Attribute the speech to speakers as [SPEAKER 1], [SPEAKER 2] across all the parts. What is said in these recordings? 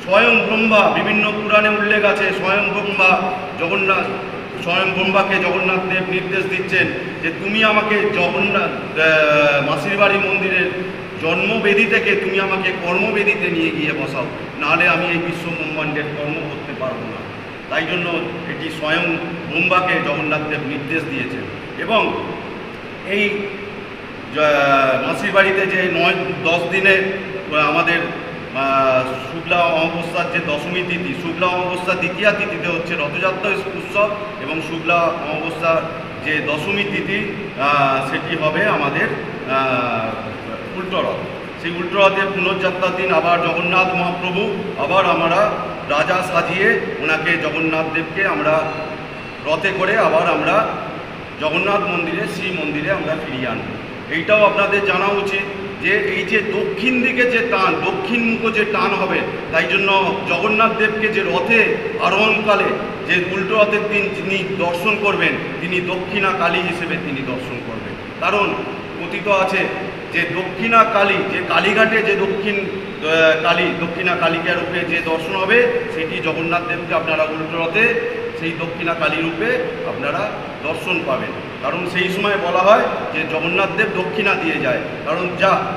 [SPEAKER 1] স্বয়ং ব্রহ্মা, বিভিন্ন পুরাণে উল্লেখ আছে স্বয়ং ব্রহ্মা জগন্নাথ, স্বয়ং ব্রহ্মাকে জগন্নাথ দেব নির্দেশ দিচ্ছেন যে তুমি আমাকে জগন্নাথ মাসির বাড়ি মন্দিরের জন্মবেদী থেকে তুমি আমাকে কর্মবেদীতে নিয়ে গিয়ে বসাও, নাহলে আমি এই বিশ্ব ব্রহ্মাণ্ডের কর্ম করতে পারবো না। তাই জন্য এটি স্বয়ং ব্রহ্মাকে জগন্নাথ দেব নির্দেশ দিয়েছেন। এবং এই মাসির বাড়িতে যে 9-10 দিনে আমাদের শুক্লা অমাবস্যার যে দশমী তিথি, শুক্লা অমাবস্যার দ্বিতীয়া তিথিতে হচ্ছে রথযাত্রা উৎসব, এবং শুক্লা অমাবস্যার যে দশমী তিথি সেটি হবে আমাদের উল্টো রথ। সেই উল্টো রথের পুনর্যাত্রার দিন আবার জগন্নাথ মহাপ্রভু আবার আমরা রাজা সাজিয়ে ওনাকে জগন্নাথ দেবকে আমরা রথে করে আবার আমরা জগন্নাথ মন্দিরে শ্রী মন্দিরে আমরা ফিরিয়ে আনব। এইটাও আপনাদের জানা উচিত যে এই যে দক্ষিণ দিকে যে টান, দক্ষিণমুখ যে টান হবে, তাই জন্য জগন্নাথ দেবকে যে রথে আরোহণকালে যে উল্টো রথের দিন যিনি দর্শন করবেন তিনি দক্ষিণা কালী হিসেবে তিনি দর্শন করবেন। কারণ কথিত আছে যে দক্ষিণা কালী, যে কালীঘাটে যে দক্ষিণা কালিকা রূপে যে দর্শন হবে সেটি জগন্নাথ দেবকে আপনারা উল্টো রথে সেই দক্ষিণা কালী রূপে আপনারা দর্শন পাবেন। কারণ সেই সময় বলা হয় যে জগন্নাথ দেব দক্ষিণা দিয়ে যায়, কারণ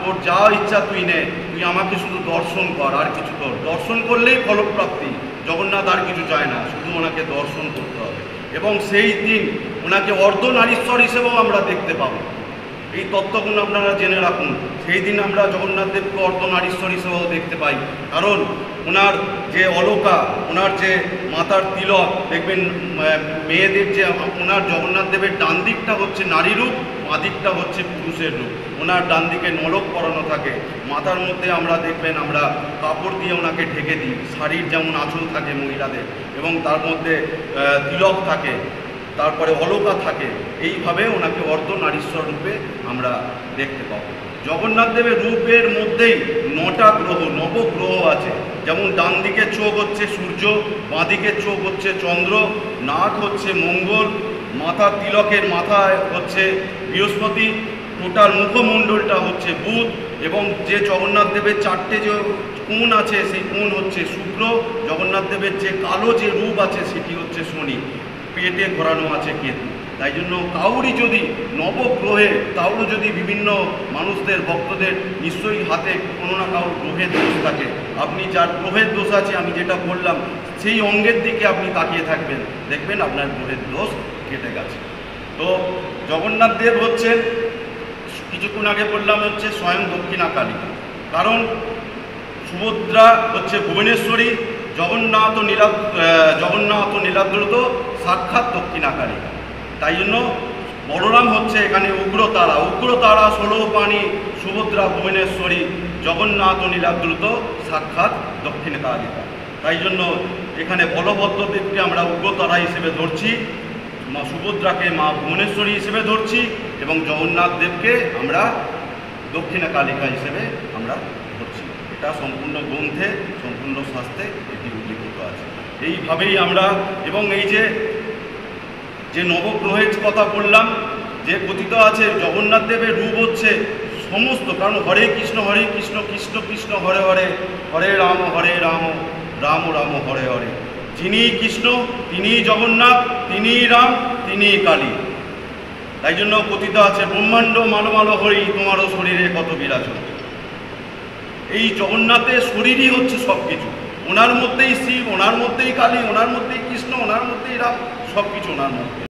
[SPEAKER 1] তোর যা ইচ্ছা তুই নে, তুই আমাকে শুধু দর্শন কর, আর কিছু কর, দর্শন করলেই ফলপ্রাপ্তি। জগন্নাথ আর কিছু চায় না, শুধু ওনাকে দর্শন করতে হবে। এবং সেই দিন ওনাকে অর্ধনারীশ্বর হিসেবেও আমরা দেখতে পাবো। এই তত্ত্বগুলো আপনারা জেনে রাখুন। সেই দিন আমরা জগন্নাথ দেবকে অর্ধনারীশ্বর হিসেবেও দেখতে পাই, কারণ ওনার যে অলকা, ওনার যে মাথার তিলক দেখবেন, মেয়েদের যে ওনার জগন্নাথ দেবের ডান দিকটা হচ্ছে নারী রূপ, বাঁ দিকটা হচ্ছে পুরুষের রূপ। ওনার ডান দিকে নলক পরানো থাকে, মাথার মধ্যে আমরা দেখবেন আমরা কাপড় দিয়ে ওনাকে ঢেকে দিই, শাড়ির যেমন আঁচল থাকে মহিলাদের, এবং তার মধ্যে তিলক থাকে, তারপরে অলকা থাকে। এইভাবে ওনাকে অর্ধনারীশ্বর রূপে আমরা দেখতে পাবো। জগন্নাথ দেবের রূপের মধ্যেই 9টা গ্রহ, নবগ্রহ আছে। যেমন ডান দিকে চোখ হচ্ছে সূর্য, বাঁ দিকে চোখ হচ্ছে চন্দ্র, নাক হচ্ছে মঙ্গল, মাথার তিলকের মাথায় হচ্ছে বৃহস্পতি, টোটাল মুখমণ্ডলটা হচ্ছে বুধ, এবং যে জগন্নাথ দেবের 4টে যে কোণ আছে সেই কোণ হচ্ছে শুক্র, জগন্নাথ দেবের যে কালো যে রূপ আছে সেটি হচ্ছে শনি, পেটে ঘোরানো আছে কেতু। তাই জন্য কাউরই যদি নবগ্রহে, কাউরও যদি বিভিন্ন মানুষদের ভক্তদের নিশ্চয়ই হাতে কোনো না কারোর গ্রহের দোষ থাকে। আপনি যার গ্রহের দোষ আছে, আমি যেটা বললাম সেই অঙ্গের দিকে আপনি তাকিয়ে থাকবেন, দেখবেন আপনার গ্রহের দোষ কেটে গেছে। তো জগন্নাথ দেব হচ্ছেন, কিছুক্ষণ আগে বললাম, হচ্ছে স্বয়ং দক্ষিণা কালিকা। কারণ সুভদ্রা হচ্ছে ভুবনেশ্বরী, জগন্নাথ নীলাদ্রুত সাক্ষাৎ দক্ষিণা কালিকা। তাই জন্য বলরাম হচ্ছে এখানে উগ্রতারা, 16 পানি, সুভদ্রা ভুবনেশ্বরী, জগন্নাথ নীলাদ্রুত সাক্ষাৎ দক্ষিণ কালিকা। তাই জন্য এখানে বলভদ্রদেবকে আমরা উগ্রতারা হিসেবে ধরছি, মা সুভদ্রাকে মা ভুবনেশ্বরী হিসেবে ধরছি, এবং জগন্নাথ দেবকে আমরা দক্ষিণা কালিকা হিসেবে আমরা ধরছি। এটা সম্পূর্ণ গ্রন্থে, সম্পূর্ণ শাস্ত্রে এটি উল্লিখিত আছে। এইভাবেই আমরা, এবং এই যে নবগ্রহের কথা বললাম, যে কথিত আছে জগন্নাথ দেবের রূপ হচ্ছে সমস্ত, কারণ হরে কৃষ্ণ কৃষ্ণ কৃষ্ণ হরে হরে, হরে রাম রাম রাম হরে হরে। যিনি কৃষ্ণ তিনিই জগন্নাথ, তিনিই রাম, তিনিই কালী। তাই জন্য কথিত আছে ব্রহ্মাণ্ড মালো মালো হরি, তোমারও শরীরে কত বিরাজন। এই জগন্নাথের শরীরই হচ্ছে সব কিছু, ওনার মধ্যেই শিব, ওনার মধ্যেই কালী, ওনার মধ্যেই কৃষ্ণ, ওনার মধ্যেই রাম, সব কিছু ওনার মধ্যে।